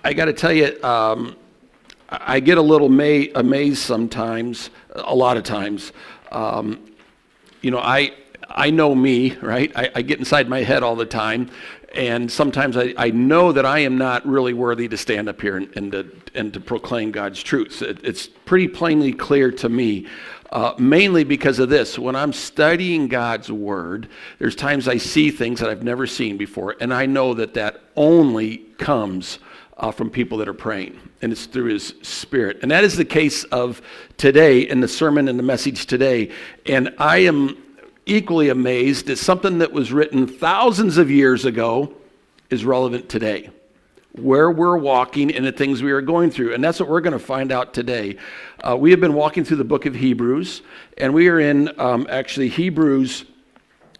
I got to tell you, I get a little amazed sometimes, a lot of times. I know me, right? I get inside my head all the time, and sometimes I know that I am not really worthy to stand up here and to proclaim God's truth. It's pretty plainly clear to me, mainly because of this. When I'm studying God's Word, there's times I see things that I've never seen before, and I know that only comes from people that are praying, and it's through His Spirit. And that is the case of today in the sermon and the message today. And I am equally amazed that something that was written thousands of years ago is relevant today, where we're walking and the things we are going through. And that's what we're going to find out today. We have been walking through the book of Hebrews, and we are in actually Hebrews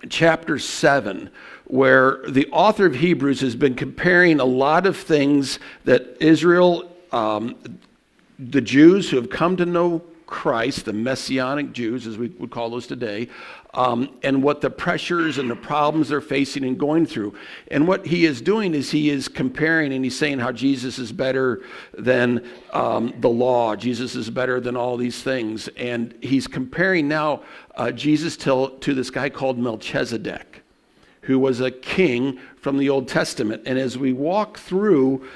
chapter 7, where the author of Hebrews has been comparing a lot of things that Israel, the Jews who have come to know Christ, the Messianic Jews, as we would call those today, and what the pressures and the problems they're facing and going through. And what he is doing is he is comparing, and he's saying how Jesus is better than the law. Jesus is better than all these things. And he's comparing now Jesus to this guy called Melchizedek, who was a king from the Old Testament. And as we walk through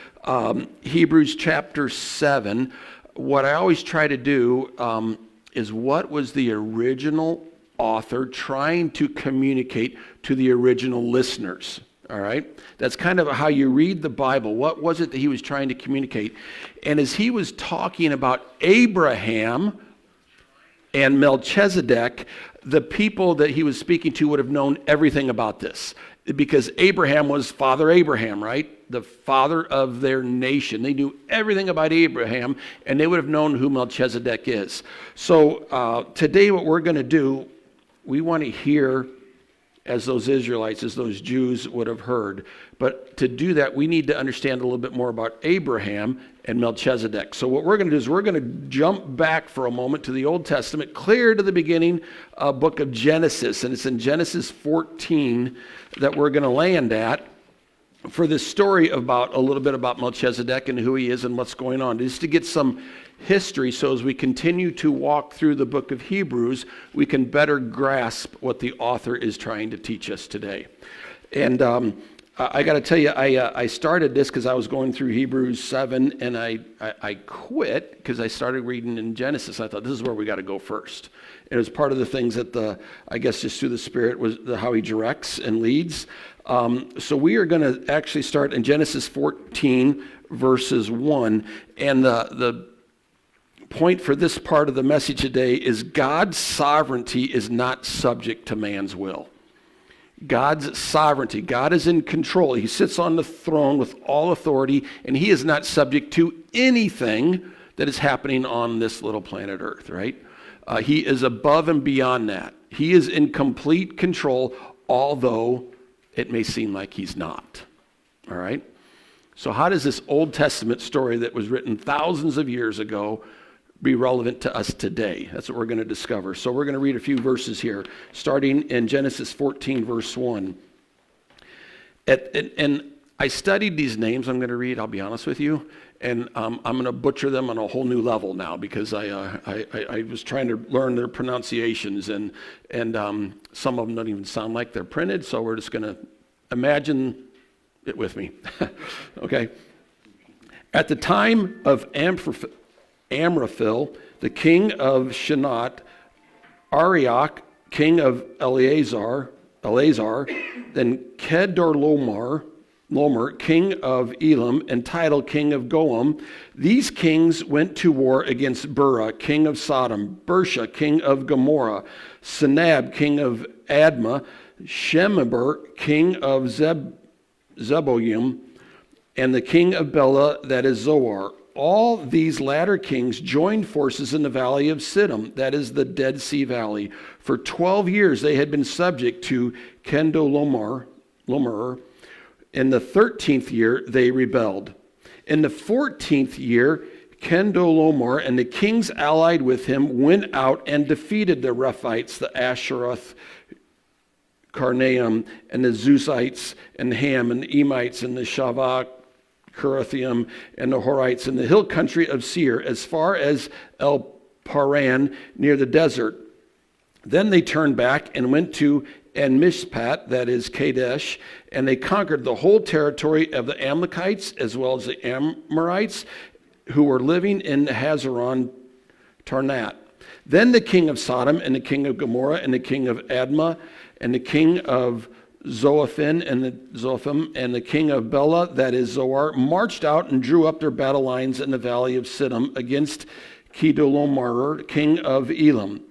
Hebrews chapter 7, what I always try to do is what was the original author trying to communicate to the original listeners, all right? That's kind of how you read the Bible. What was it that he was trying to communicate? And as he was talking about Abraham and Melchizedek, the people that he was speaking to would have known everything about this, because Abraham was Father Abraham, right? The father of their nation. They knew everything about Abraham, and they would have known who Melchizedek is. So today what we're going to do, we want to hear as those Israelites, as those Jews would have heard. But to do that, we need to understand a little bit more about Abraham and Melchizedek. So what we're going to do is we're going to jump back for a moment to the Old Testament, clear to the beginning book of Genesis. And it's in Genesis 14 that we're going to land at for this story about a little bit about Melchizedek and who he is and what's going on. Just to get some history, so as we continue to walk through the book of Hebrews, we can better grasp what the author is trying to teach us today. And I got to tell you, I started this because I was going through Hebrews 7, and I quit because I started reading in Genesis. I thought, this is where we got to go first. And it was part of the things that I guess just through the Spirit was how he directs and leads. So we are going to actually start in Genesis 14, verses 1. And the point for this part of the message today is God's sovereignty is not subject to man's will. God's sovereignty. God is in control. He sits on the throne with all authority, and he is not subject to anything that is happening on this little planet Earth, right? He is above and beyond that. He is in complete control, although it may seem like he's not, all right? So how does this Old Testament story that was written thousands of years ago be relevant to us today? That's what we're going to discover. So we're going to read a few verses here, starting in Genesis 14, verse 1. And I studied these names I'm going to read, I'll be honest with you, and I'm going to butcher them on a whole new level now, because I was trying to learn their pronunciations, and some of them don't even sound like they're printed, so we're just going to imagine it with me. Okay. At the time of Amraphel, the king of Shinar, Arioch, king of Eleazar, then Kedorlaomer, king of Elam, and Tidal, king of Goam. These kings went to war against Bera, king of Sodom, Bersha, king of Gomorrah, Senab, king of Admah, Shemeber, king of Zeboim, and the king of Bela, that is Zoar. All these latter kings joined forces in the valley of Siddim, that is the Dead Sea Valley. For 12 years they had been subject to Kedorlaomer. In the 13th year they rebelled. In the 14th year, Kedorlaomer and the kings allied with him went out and defeated the Rephites, the Asheroth, Karnaim, and the Zuzites, and Ham, and the Emites, and the Kirithaim, and the Horites in the hill country of Seir, as far as El Paran near the desert. Then they turned back and went to En-Mishpat, that is Kadesh, and they conquered the whole territory of the Amalekites as well as the Amorites who were living in Hazeron Tarnat. Then the king of Sodom and the king of Gomorrah and the king of Admah and the king of Zophim and the king of Bela, that is Zoar, marched out and drew up their battle lines in the valley of Siddim against Kedorlaomer, king of Elam,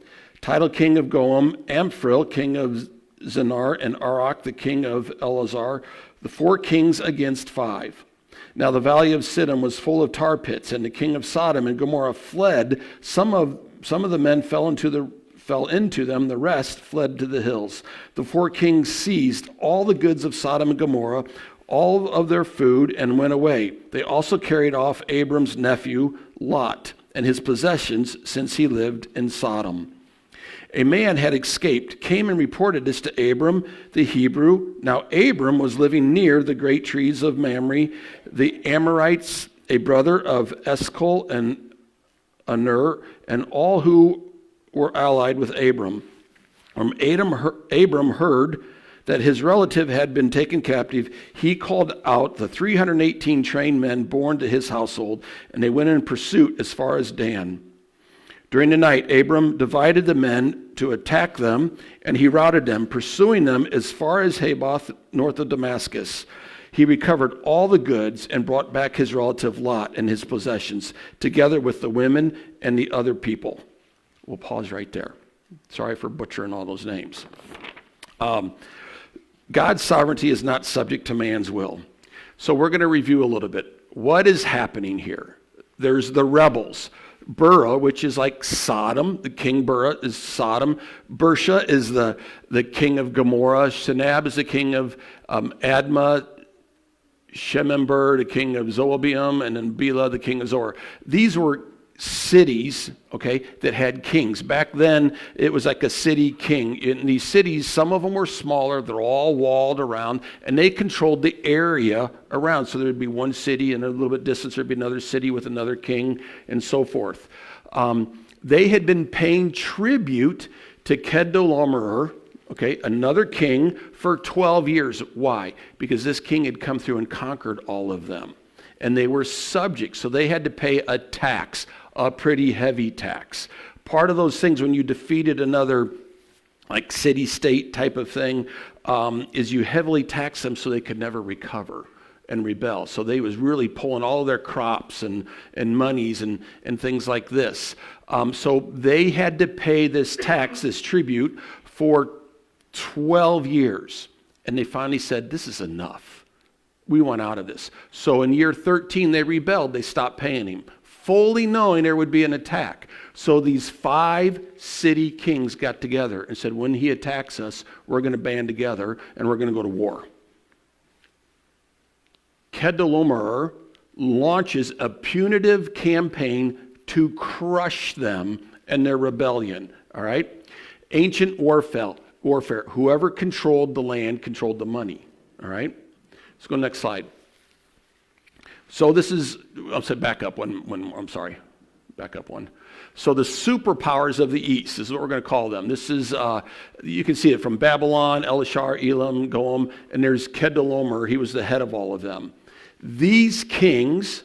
Tidal, king of Goam, Amphil, king of Zinar, and Arak, the king of Elazar, the 4 kings against 5. Now the valley of Siddim was full of tar pits, and the king of Sodom and Gomorrah fled. Some of the men fell into them, the rest fled to the hills. The 4 kings seized all the goods of Sodom and Gomorrah, all of their food, and went away. They also carried off Abram's nephew, Lot, and his possessions, since he lived in Sodom. A man had escaped, came and reported this to Abram the Hebrew. Now Abram was living near the great trees of Mamre, the Amorites, a brother of Eshcol and Aner, and all who were allied with Abram. Abram heard that his relative had been taken captive. He called out the 318 trained men born to his household, and they went in pursuit as far as Dan. During the night, Abram divided the men to attack them, and he routed them, pursuing them as far as Haboth, north of Damascus. He recovered all the goods and brought back his relative Lot and his possessions, together with the women and the other people. We'll pause right there. Sorry for butchering all those names. God's sovereignty is not subject to man's will. So we're going to review a little bit. What is happening here? There's the rebels. Bera, which is like Sodom. The king Bera is Sodom. Bersha is the king of Gomorrah. Shinab is the king of Admah. Shemember, the king of Zoabium, and then Bela, the king of Zor. These were cities, okay, that had kings. Back then, it was like a city king. In these cities, some of them were smaller. They're all walled around, and they controlled the area around. So there'd be one city, and a little bit distance, there'd be another city with another king, and so forth. They had been paying tribute to Kedorlaomer, okay, another king, for 12 years. Why? Because this king had come through and conquered all of them. And they were subject, so they had to pay a tax, a pretty heavy tax. Part of those things when you defeated another like city-state type of thing is you heavily tax them so they could never recover and rebel. So they was really pulling all of their crops and monies and things like this. So they had to pay this tax, this tribute, for 12 years. And they finally said, this is enough. We want out of this. So in year 13, they rebelled. They stopped paying him, fully knowing there would be an attack. So these 5 city kings got together and said, when he attacks us, we're going to band together and we're going to go to war. Kedorlaomer launches a punitive campaign to crush them and their rebellion. All right? Ancient warfare. Whoever controlled the land controlled the money. All right? Let's go next slide. So this is, I'll say back up one. Back up one. So the superpowers of the East is what we're going to call them. This is, you can see it from Babylon, Elishar, Elam, Goam, and there's Kedorlaomer. He was the head of all of them. These kings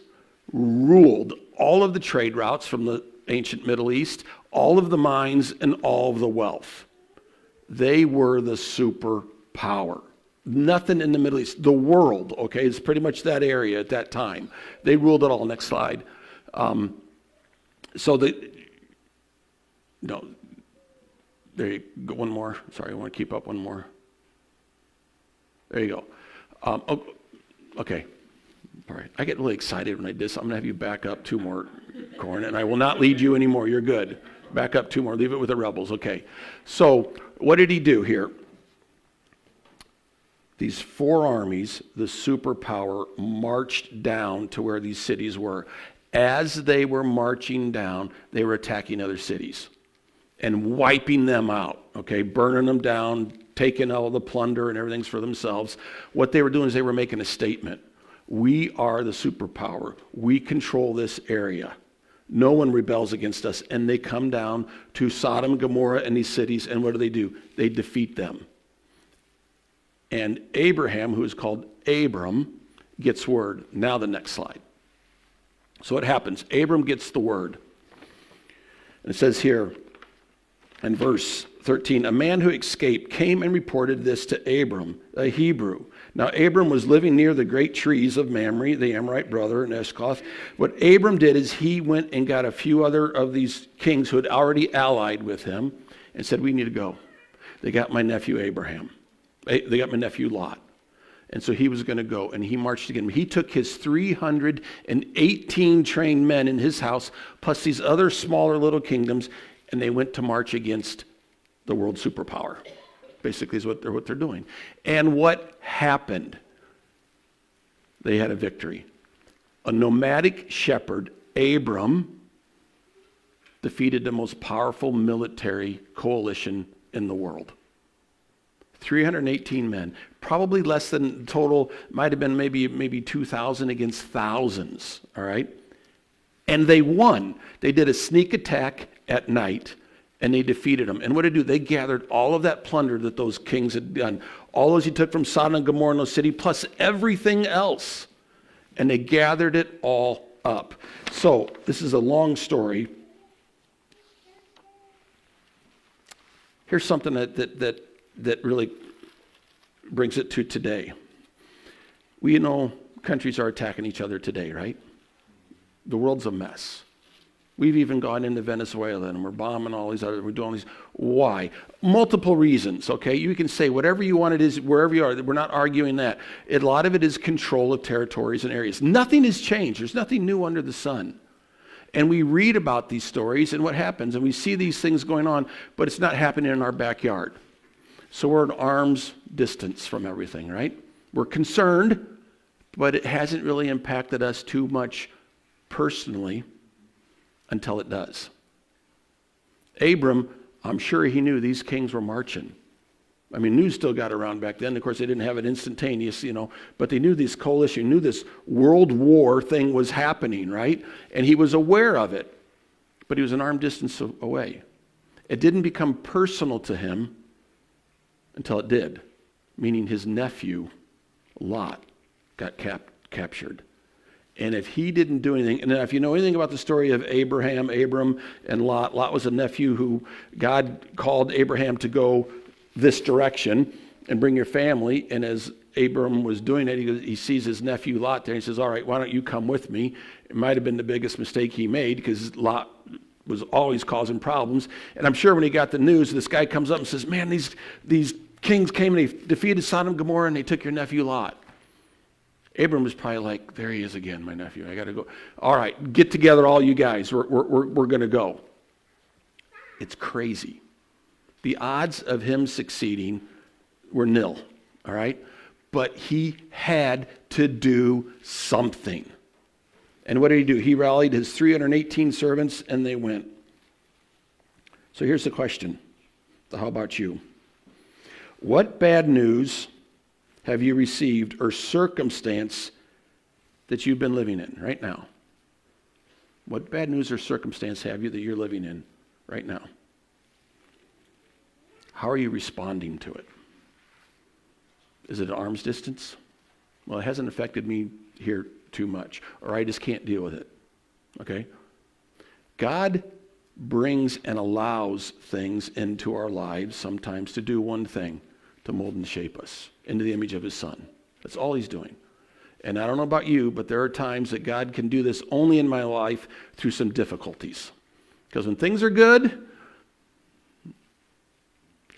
ruled all of the trade routes from the ancient Middle East, all of the mines, and all of the wealth. They were the superpower. Nothing in the Middle East. The world, okay, is pretty much that area at that time. They ruled it all. Next slide. There you go. One more. Sorry, I want to keep up one more. There you go. Okay. All right. I get really excited when I do this. I'm going to have you back up 2 more, Corin, and I will not lead you anymore. You're good. Back up 2 more. Leave it with the rebels. Okay. So what did he do here? These 4 armies, the superpower, marched down to where these cities were. As they were marching down, they were attacking other cities and wiping them out, okay, burning them down, taking all the plunder and everything for themselves. What they were doing is they were making a statement. We are the superpower. We control this area. No one rebels against us. And they come down to Sodom and Gomorrah and these cities, and what do? They defeat them. And Abraham, who is called Abram, gets word. Now the next slide. So what happens? Abram gets the word. And it says here in verse 13, a man who escaped came and reported this to Abram, a Hebrew. Now Abram was living near the great trees of Mamre, the Amorite brother, in Eshcol. What Abram did is he went and got a few other of these kings who had already allied with him and said, we need to go. They got my nephew Abraham. They got my nephew Lot. And so he was going to go, and he marched again. He took his 318 trained men in his house, plus these other smaller little kingdoms, and they went to march against the world superpower. Basically is what they're doing. And what happened? They had a victory. A nomadic shepherd, Abram, defeated the most powerful military coalition in the world. 318 men, probably less than total, might have been maybe 2,000 against thousands, all right? And they won. They did a sneak attack at night, and they defeated them. And what did they do? They gathered all of that plunder that those kings had done, all those he took from Sodom and Gomorrah and those cities, plus everything else, and they gathered it all up. So this is a long story. Here's something that really brings it to today. We know countries are attacking each other today, right? The world's a mess. We've even gone into Venezuela and we're bombing all these others. We're doing all these. Why? Multiple reasons, okay? You can say whatever you want it is, wherever you are. We're not arguing that. A lot of it is control of territories and areas. Nothing has changed. There's nothing new under the sun. And we read about these stories and what happens, and we see these things going on, but it's not happening in our backyard. So we're at arm's distance from everything, right? We're concerned, but it hasn't really impacted us too much personally until it does. Abram, I'm sure he knew these kings were marching. I mean, news still got around back then. Of course, they didn't have it instantaneous, but they knew this coalition, knew this world war thing was happening, right? And he was aware of it, but he was an arm's distance away. It didn't become personal to him until it did, meaning his nephew, Lot, got captured. And if he didn't do anything, and if you know anything about the story of Abram, and Lot, Lot was a nephew who God called Abraham to go this direction and bring your family. And as Abram was doing it, he sees his nephew Lot there, and he says, all right, why don't you come with me? It might have been the biggest mistake he made because Lot was always causing problems. And I'm sure when he got the news, this guy comes up and says, man, these kings came and they defeated Sodom and Gomorrah and they took your nephew Lot. Abram was probably like, there he is again, my nephew. I got to go. All right, get together, all you guys. We're going to go. It's crazy. The odds of him succeeding were nil, all right? But he had to do something. And what did he do? He rallied his 318 servants, and they went. So here's the question. How about you? What bad news have you received or circumstance that you've been living in right now? What bad news or circumstance have you that you're living in right now? How are you responding to it? Is it at arm's distance? Well, it hasn't affected me here too much, or I just can't deal with it. Okay? God brings and allows things into our lives sometimes to do one thing, to mold and shape us into the image of his Son. That's all he's doing. And I don't know about you, but there are times that God can do this only in my life through some difficulties. Because when things are good,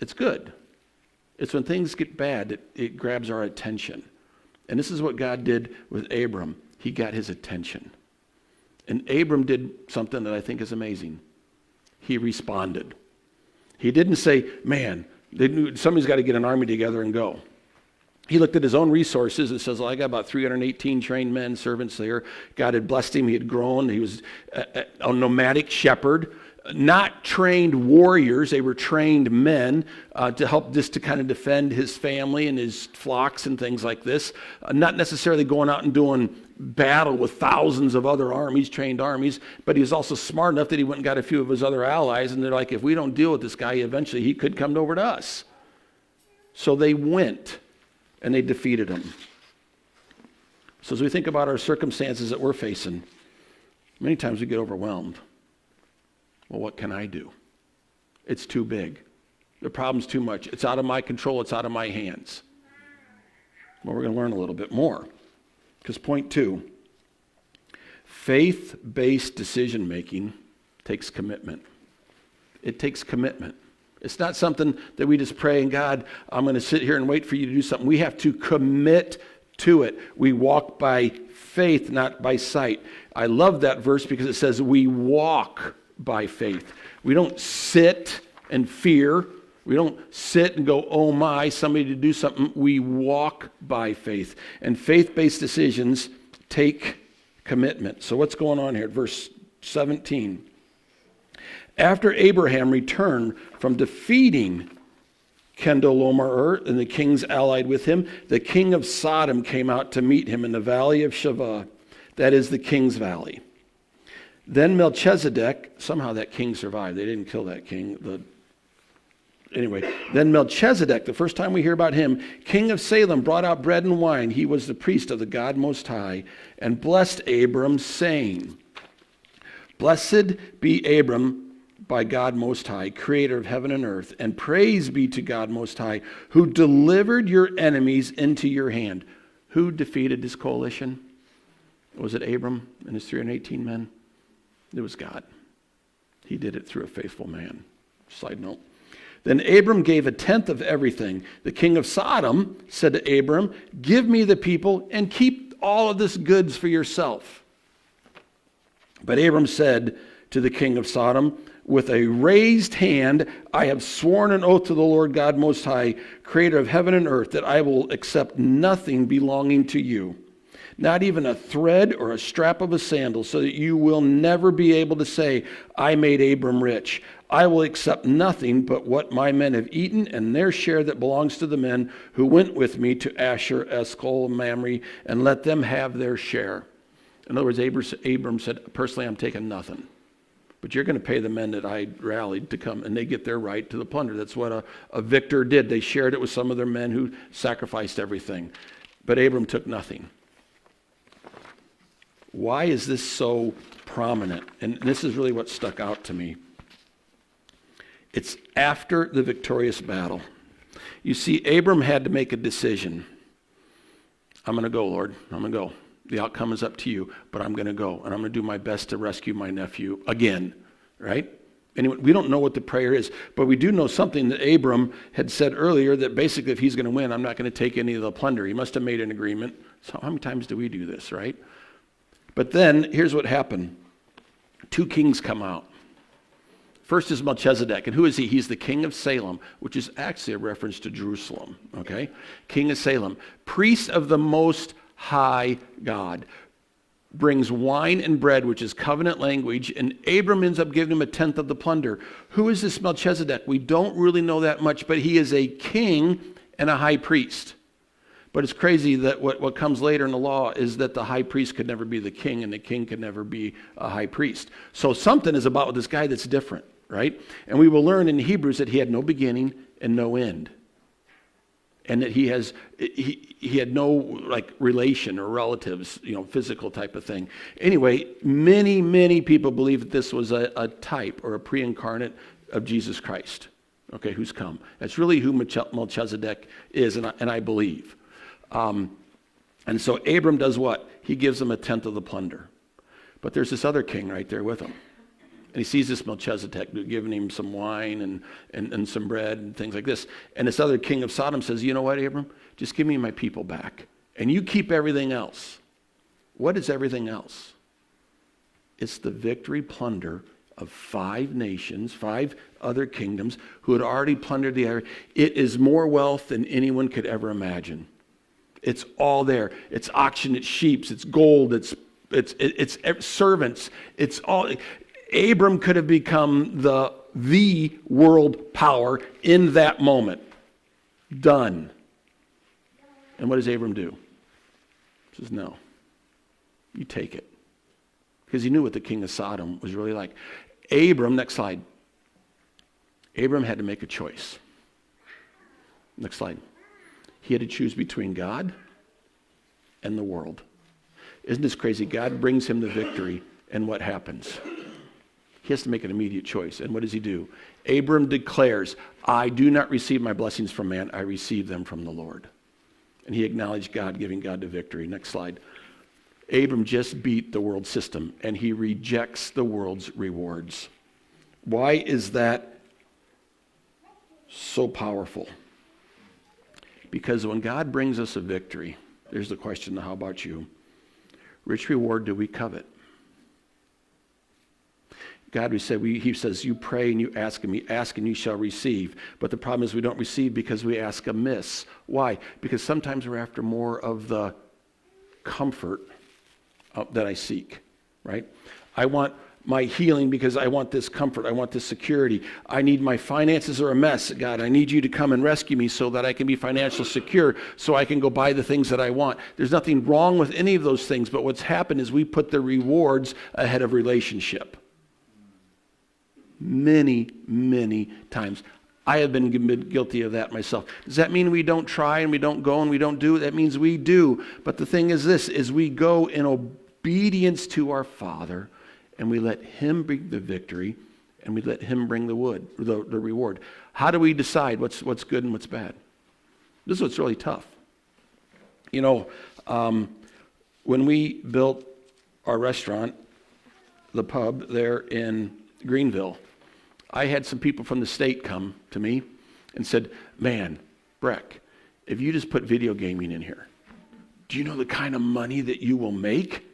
it's good. It's when things get bad that it grabs our attention. And this is what God did with Abram. He got his attention. And Abram did something that I think is amazing. He responded. He didn't say, man, somebody's got to get an army together and go. He looked at his own resources and says, well, I got about 318 trained men, servants there. God had blessed him. He had grown. He was a nomadic shepherd. not trained warriors. They were trained men to help just to kind of defend his family and his flocks and things like this. Not necessarily going out and doing battle with thousands of other armies, trained armies, but he was also smart enough that he went and got a few of his other allies, and they're like, if we don't deal with this guy, eventually he could come over to us. So they went and they defeated him. So as we think about our circumstances that we're facing, many times we get overwhelmed. Well, what can I do? It's too big. The problem's too much. It's out of my control. It's out of my hands. Well, we're going to learn a little bit more. Because point 2, faith-based decision-making takes commitment. It takes commitment. It's not something that we just pray, and God, I'm going to sit here and wait for you to do something. We have to commit to it. We walk by faith, not by sight. I love that verse because it says we walk by faith. We don't sit and fear. We don't sit and go, oh my, somebody to do something. We walk by faith. And faith-based decisions take commitment. So what's going on here? Verse 17. After Abraham returned from defeating Kedorlaomer and the kings allied with him, the king of Sodom came out to meet him in the valley of Shavah, that is the king's valley. Then Melchizedek, somehow that king survived. They didn't kill that king. Then Melchizedek, the first time we hear about him, king of Salem, brought out bread and wine. He was the priest of the God Most High, and blessed Abram, saying, Blessed be Abram by God Most High, creator of heaven and earth, and praise be to God Most High, who delivered your enemies into your hand. Who defeated this coalition? Was it Abram and his 318 men? It was God. He did it through a faithful man. Side note. Then Abram gave a tenth of everything. The king of Sodom said to Abram, give me the people and keep all of this goods for yourself. But Abram said to the king of Sodom, with a raised hand, I have sworn an oath to the Lord God Most High, creator of heaven and earth, that I will accept nothing belonging to you, not even a thread or a strap of a sandal, so that you will never be able to say, I made Abram rich. I will accept nothing but what my men have eaten and their share that belongs to the men who went with me to Asher, Eshcol, and Mamre, and let them have their share. In other words, Abram said, personally, I'm taking nothing. But you're going to pay the men that I rallied to come, and they get their right to the plunder. That's what a victor did. They shared it with some of their men who sacrificed everything. But Abram took nothing. Why is this so prominent? And this is really what stuck out to me. It's after the victorious battle. You see, Abram had to make a decision. I'm going to go, Lord. I'm going to go. The outcome is up to you, but I'm going to go, and I'm going to do my best to rescue my nephew again, right? Anyway, we don't know what the prayer is, but we do know something that Abram had said earlier, that basically if he's going to win, I'm not going to take any of the plunder. He must have made an agreement. So how many times do we do this, right? But then, here's what happened. 2 kings come out. First is Melchizedek, and who is he? He's the king of Salem, which is actually a reference to Jerusalem, okay? King of Salem, priest of the Most High God, brings wine and bread, which is covenant language, and Abram ends up giving him a tenth of the plunder. Who is this Melchizedek? We don't really know that much, but he is a king and a high priest. But it's crazy that what comes later in the law is that the high priest could never be the king, and the king could never be a high priest. So something is about this guy that's different, right? And we will learn in Hebrews that he had no beginning and no end. And that he had no like relation or relatives, physical type of thing. Anyway, many people believe that this was a type or a pre-incarnate of Jesus Christ, okay, who's come. That's really who Melchizedek is, and I believe. And so Abram does what? He gives him a tenth of the plunder. But there's this other king right there with him. And he sees this Melchizedek giving him some wine and some bread and things like this. And this other king of Sodom says, you know what, Abram? Just give me my people back. And you keep everything else. What is everything else? It's the victory plunder of 5 nations, 5 other kingdoms who had already plundered the area. It is more wealth than anyone could ever imagine. It's all there. It's oxen, it's sheep, it's gold, it's servants. It's all. Abram could have become the world power in that moment. Done. And what does Abram do? He says, no. You take it. Because he knew what the king of Sodom was really like. Abram, next slide. Abram had to make a choice. Next slide. He had to choose between God and the world. Isn't this crazy? God brings him the victory, and what happens? He has to make an immediate choice. And what does he do? Abram declares, I do not receive my blessings from man, I receive them from the Lord. And he acknowledged God, giving God the victory. Next slide. Abram just beat the world system, and he rejects the world's rewards. Why is that so powerful? Because when God brings us a victory, there's the question, how about you? Which reward do we covet? God, he says, you pray and you ask, and you ask and you shall receive. But the problem is we don't receive because we ask amiss. Why? Because sometimes we're after more of the comfort that I seek, right? I want my healing because I want this comfort. I want this security. I need my finances are a mess. God, I need you to come and rescue me so that I can be financially secure so I can go buy the things that I want. There's nothing wrong with any of those things, but what's happened is we put the rewards ahead of relationship. Many, many times. I have been guilty of that myself. Does that mean we don't try and we don't go and we don't do it? That means we do. But the thing is this, is we go in obedience to our Father and we let him bring the victory and we let him bring the reward. How do we decide what's good and what's bad? This is what's really tough. You know, when we built our restaurant, the pub there in Greenville, I had some people from the state come to me and said, man, Breck, if you just put video gaming in here, do you know the kind of money that you will make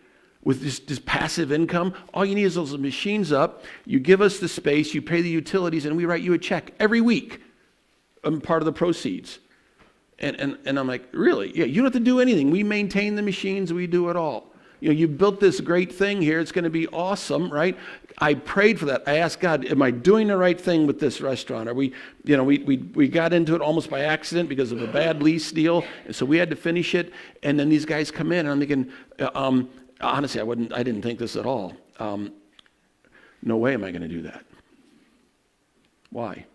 with this passive income? All you need is those machines up, you give us the space, you pay the utilities, and we write you a check every week, part of the proceeds. And I'm like, really? Yeah, you don't have to do anything. We maintain the machines, we do it all. You know, you built this great thing here. It's going to be awesome, right? I prayed for that. I asked God, am I doing the right thing with this restaurant? Are we got into it almost by accident because of a bad lease deal, and so we had to finish it. And then these guys come in, and I'm thinking, honestly, I didn't think this at all. No way am I going to do that. Why?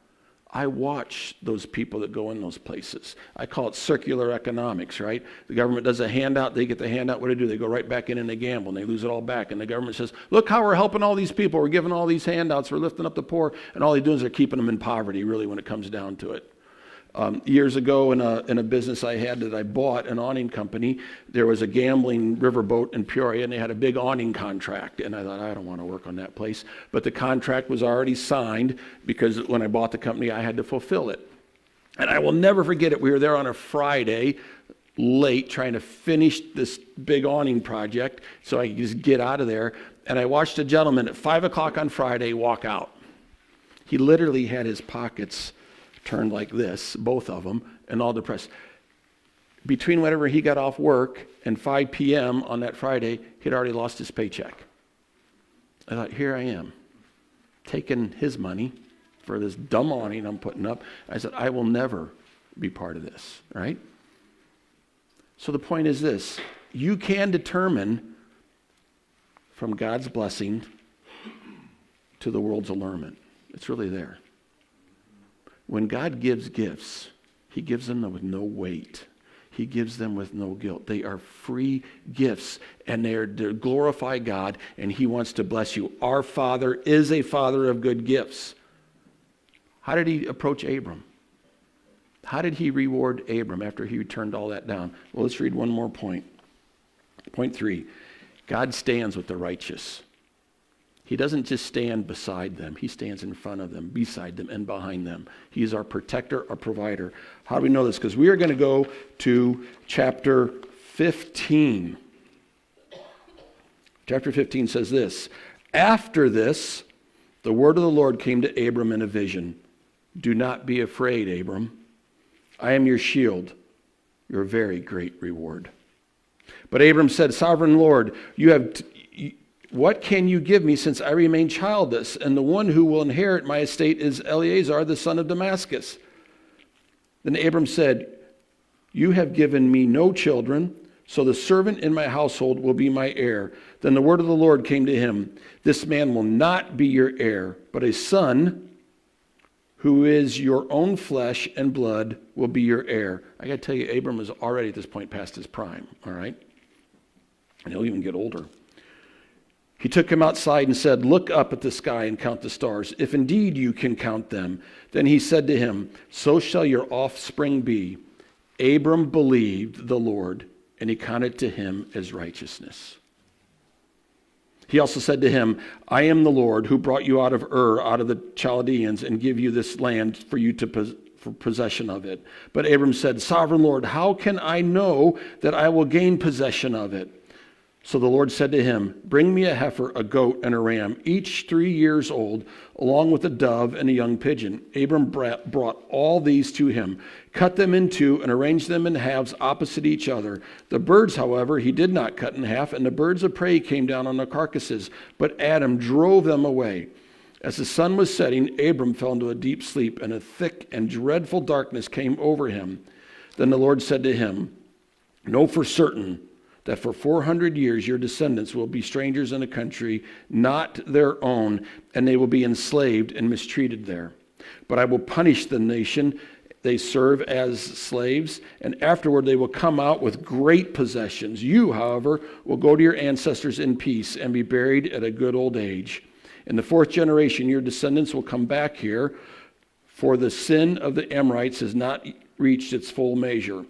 I watch those people that go in those places. I call it circular economics, right? The government does a handout, they get the handout, what do? They go right back in and they gamble and they lose it all back. And the government says, look how we're helping all these people, we're giving all these handouts, we're lifting up the poor, and all they're doing is they're keeping them in poverty, really, when it comes down to it. Years ago in a business I had that I bought, an awning company, there was a gambling riverboat in Peoria and they had a big awning contract, and I thought, I don't want to work on that place. But the contract was already signed because when I bought the company I had to fulfill it. And I will never forget it. We were there on a Friday late trying to finish this big awning project so I could just get out of there, and I watched a gentleman at 5 o'clock on Friday walk out. He literally had his pockets turned like this, both of them, and all depressed. Between whenever he got off work and 5 p.m. on that Friday, he'd already lost his paycheck. I thought, here I am, taking his money for this dumb awning I'm putting up. I said, I will never be part of this, right? So the point is this, you can determine from God's blessing to the world's allurement. It's really there. When God gives gifts, he gives them with no weight. He gives them with no guilt. They are free gifts, and they're to glorify God, and he wants to bless you. Our Father is a Father of good gifts. How did he approach Abram? How did he reward Abram after he turned all that down? Well, let's read one more point. Point 3. God stands with the righteous. He doesn't just stand beside them. He stands in front of them, beside them, and behind them. He is our protector, our provider. How do we know this? Because we are going to go to chapter 15. Chapter 15 says this, after this, the word of the Lord came to Abram in a vision. Do not be afraid, Abram. I am your shield, your very great reward. But Abram said, Sovereign Lord, you have what can you give me since I remain childless? And the one who will inherit my estate is Eleazar, the son of Damascus. Then Abram said, you have given me no children, so the servant in my household will be my heir. Then the word of the Lord came to him, this man will not be your heir, but a son who is your own flesh and blood will be your heir. I got to tell you, Abram is already at this point past his prime, all right? And he'll even get older. He took him outside and said, look up at the sky and count the stars, if indeed you can count them. Then he said to him, so shall your offspring be. Abram believed the Lord, and he counted to him as righteousness. He also said to him, I am the Lord who brought you out of Ur, out of the Chaldeans, and give you this land for you to for possession of it. But Abram said, Sovereign Lord, how can I know that I will gain possession of it? So the Lord said to him, bring me a heifer, a goat, and a ram, each 3 years old, along with a dove and a young pigeon. Abram brought all these to him, cut them in two, and arranged them in halves opposite each other. The birds, however, he did not cut in half, and the birds of prey came down on the carcasses, but Adam drove them away. As the sun was setting, Abram fell into a deep sleep, and a thick and dreadful darkness came over him. Then the Lord said to him, know for certain that for 400 years your descendants will be strangers in a country not their own, and they will be enslaved and mistreated there. But I will punish the nation they serve as slaves, and afterward they will come out with great possessions. You, however, will go to your ancestors in peace and be buried at a good old age. In the 4th generation your descendants will come back here, for the sin of the Amorites has not reached its full measure.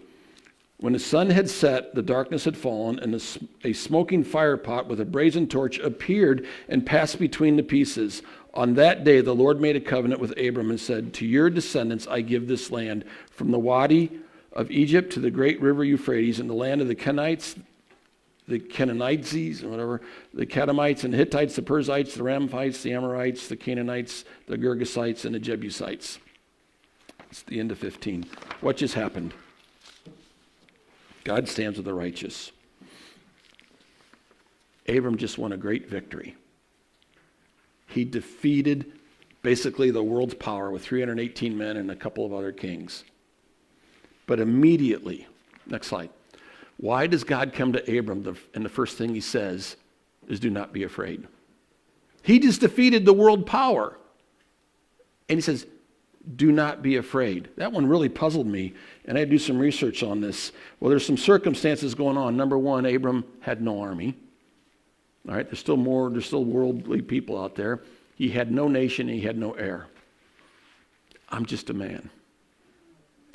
When the sun had set, the darkness had fallen, and a smoking fire pot with a brazen torch appeared and passed between the pieces. On that day, the Lord made a covenant with Abram and said, to your descendants I give this land, from the Wadi of Egypt to the great river Euphrates, and the land of the Kenites, the Canaanites, whatever, the Kadamites and the Hittites, the Perizzites, the Ramphites, the Amorites, the Canaanites, the Girgasites, and the Jebusites. It's the end of 15. What just happened? God stands with the righteous. Abram just won a great victory. He defeated basically the world's power with 318 men and a couple of other kings. But immediately, next slide, why does God come to Abram and the first thing he says is do not be afraid? He just defeated the world power. And he says, do not be afraid. That one really puzzled me, and I had to do some research on this. Well, there's some circumstances going on. Number one, Abram had no army. All right, there's still worldly people out there. He had no nation, and he had no heir. I'm just a man.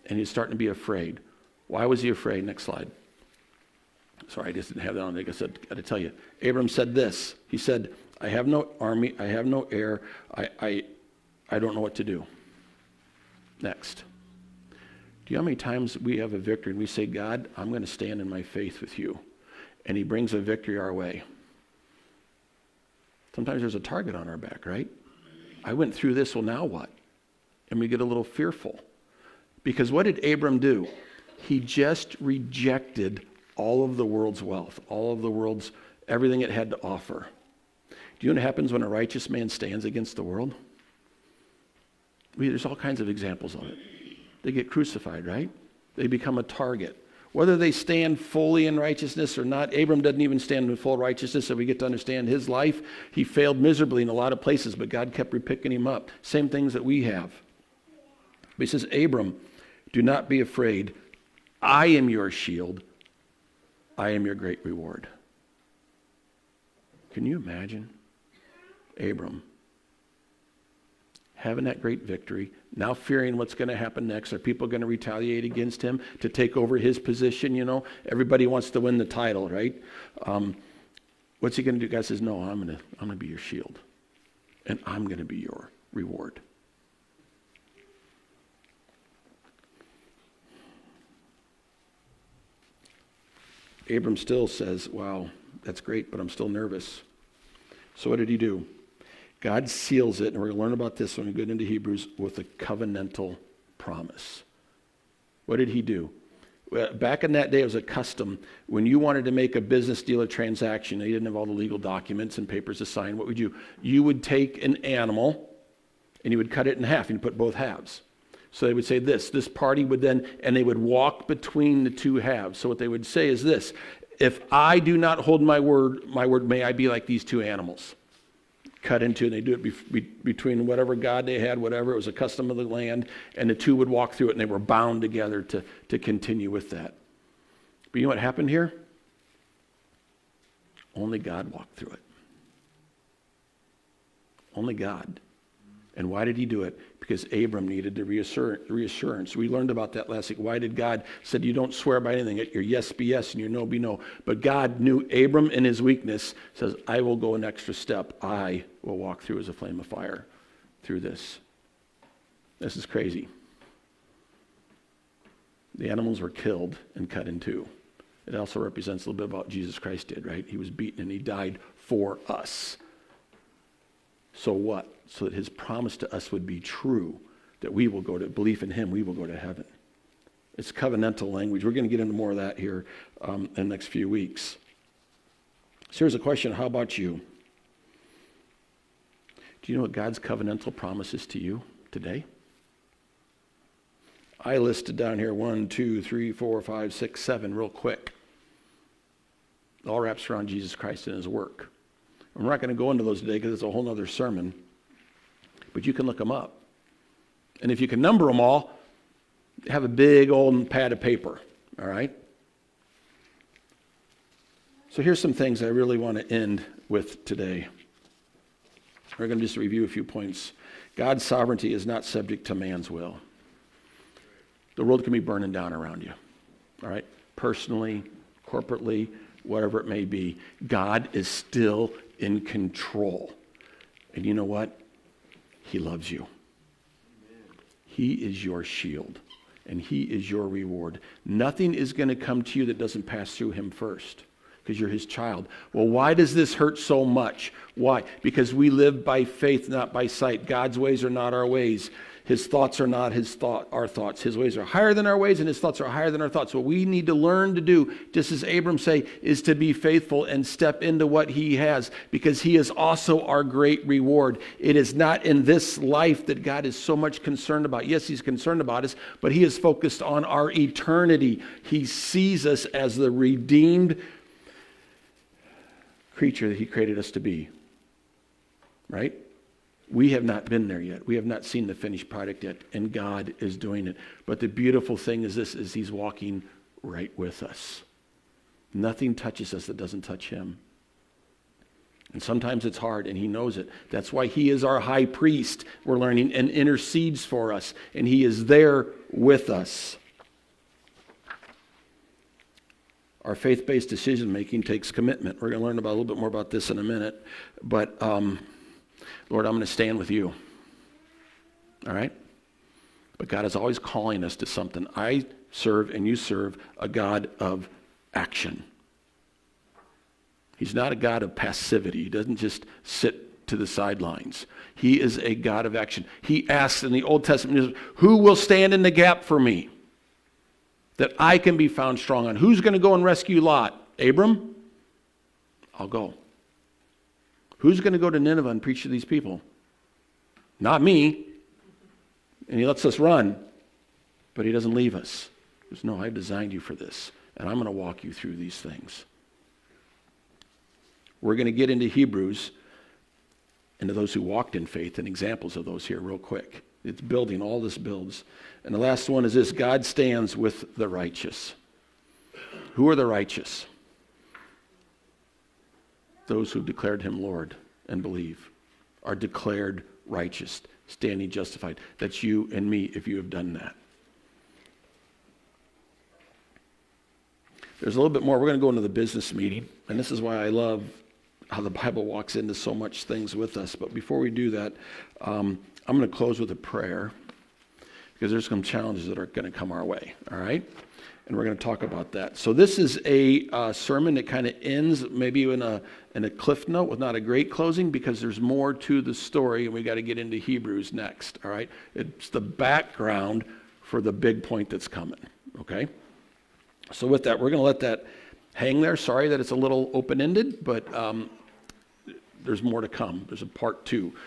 And he's starting to be afraid. Why was he afraid? Next slide. Sorry, I just didn't have that on. Like I said, got to tell you. Abram said this. He said, I have no army, I have no heir, I don't know what to do. Next. Do you know how many times we have a victory and we say, God, I'm going to stand in my faith with you. And he brings a victory our way. Sometimes there's a target on our back, right? I went through this, well, now what? And we get a little fearful. Because what did Abram do? He just rejected all of the world's wealth, all of the world's, everything it had to offer. Do you know what happens when a righteous man stands against the world? There's all kinds of examples of it. They get crucified, right? They become a target. Whether they stand fully in righteousness or not, Abram doesn't even stand in full righteousness, so we get to understand his life. He failed miserably in a lot of places, but God kept picking him up. Same things that we have. But he says, Abram, do not be afraid. I am your shield. I am your great reward. Can you imagine Abram having that great victory, now fearing what's going to happen next? Are people going to retaliate against him to take over his position? You know, everybody wants to win the title, right? What's he going to do? God says, no, I'm going to be your shield, and I'm going to be your reward. Abram still says, wow, that's great, but I'm still nervous. So what did he do? God seals it, and we're going to learn about this when we get into Hebrews, with a covenantal promise. What did he do? Back in that day, it was a custom. When you wanted to make a business deal or transaction, you didn't have all the legal documents and papers to sign. What would you? You would take an animal and you would cut it in half and you put both halves. So they would say this party would then, and they would walk between the two halves. So what they would say is this: if I do not hold my word, may I be like these two animals. Cut into, and they do it between whatever god they had, whatever. It was a custom of the land, and the two would walk through it, and they were bound together to continue with that. But you know what happened here? Only God walked through it. Only God. And why did he do it? Because Abram needed the reassurance. We learned about that last week. Why did God said you don't swear by anything? Your yes be yes and your no be no. But God knew Abram in his weakness, says, I will go an extra step. I will walk through as a flame of fire through this. This is crazy. The animals were killed and cut in two. It also represents a little bit about Jesus Christ did, right? He was beaten and he died for us. So what? So that his promise to us would be true, that we will go to belief in him, we will go to heaven. It's covenantal language. We're going to get into more of that here in the next few weeks. So here's a question. How about you? Do you know what God's covenantal promise is to you today? I listed down here 1, 2, 3, 4, 5, 6, 7 real quick. It all wraps around Jesus Christ and his work. I'm not going to go into those today because it's a whole other sermon. But you can look them up. And if you can number them all, have a big old pad of paper, all right? So here's some things I really want to end with today. We're going to just review a few points. God's sovereignty is not subject to man's will. The world can be burning down around you, all right? Personally, corporately, whatever it may be. God is still in control. And you know what? He loves you. He is your shield, and he is your reward. Nothing is going to come to you that doesn't pass through him first, because you're his child. Well, why does this hurt so much? Why? Because we live by faith, not by sight. God's ways are not our ways. His thoughts are not our thoughts. His ways are higher than our ways, and his thoughts are higher than our thoughts. What we need to learn to do, just as Abram say, is to be faithful and step into what he has, because he is also our great reward. It is not in this life that God is so much concerned about. Yes, he's concerned about us, but he is focused on our eternity. He sees us as the redeemed creature that he created us to be. Right? We have not been there yet. We have not seen the finished product yet, and God is doing it. But the beautiful thing is this, is he's walking right with us. Nothing touches us that doesn't touch him. And sometimes it's hard, and he knows it. That's why he is our high priest, we're learning, and intercedes for us, and he is there with us. Our faith-based decision-making takes commitment. We're going to learn about a little bit more about this in a minute. But Lord, I'm going to stand with you. All right? But God is always calling us to something. I serve and you serve a God of action. He's not a God of passivity. He doesn't just sit to the sidelines. He is a God of action. He asks in the Old Testament, who will stand in the gap for me that I can be found strong on? Who's going to go and rescue Lot? Abram? I'll go. Who's going to go to Nineveh and preach to these people? Not me. And he lets us run, but he doesn't leave us. He says, no, I've designed you for this, and I'm going to walk you through these things. We're going to get into Hebrews, into those who walked in faith, and examples of those here real quick. It's building, all this builds. And the last one is this: God stands with the righteous. Who are the righteous? Those who declared him Lord and believe are declared righteous, standing justified. That's you and me if you have done that. There's a little bit more. We're going to go into the business meeting, and this is why I love how the Bible walks into so much things with us. But before we do that, I'm going to close with a prayer, because there's some challenges that are going to come our way, all right? And we're going to talk about that. So this is a sermon that kind of ends maybe in a cliff note with not a great closing, because there's more to the story, and we got to get into Hebrews next, all right? It's the background for the big point that's coming, okay? So with that, we're going to let that hang there. Sorry that it's a little open-ended, but there's more to come. There's a part 2.